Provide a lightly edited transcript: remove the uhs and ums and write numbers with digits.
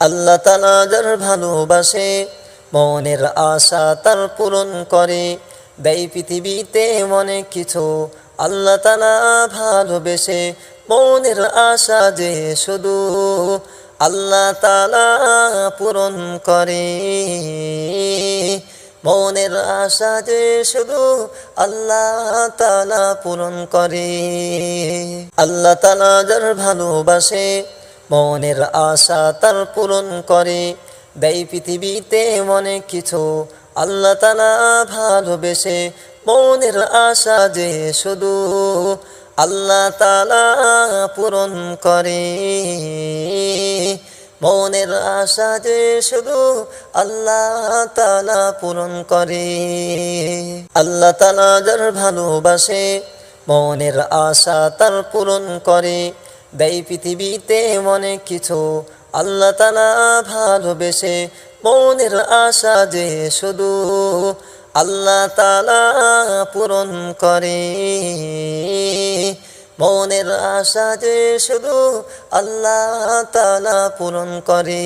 আল্লাহ তাআলা যার ভালোবাসে মনের আশা তার পূরণ করে, দেয় পৃথিবীতে অনেক কিছু আল্লাহ তাআলা ভালোবেসে। মনের আশা যে শুধু আল্লাহ তাআলা পূরণ করে, মনের আশা যে শুধু আল্লাহ তাআলা পূরণ করে। আল্লাহ তাআলা যার ভালোবাসে মনের আশা তার পূরণ করে, দেয় পৃথিবীতে অনেক কিছু আল্লাহ তাআলা ভালোবেসে। মনের আশা যে শুধু আল্লাহ তাআলা পূরণ করে, মনের আশা যে শুধু আল্লাহ তাআলা পূরণ করে। আল্লাহ তাআলা যার ভালোবাসে মনের আশা তার পূরণ করে, দেয় পৃথিবীতে অনেক কিছু আল্লাহ তাআলা ভালোবেসে। মনের আশা যে শুধু আল্লাহ তাআলা পূরণ করে, মনের আশা যে শুধু আল্লাহ তাআলা পূরণ করে।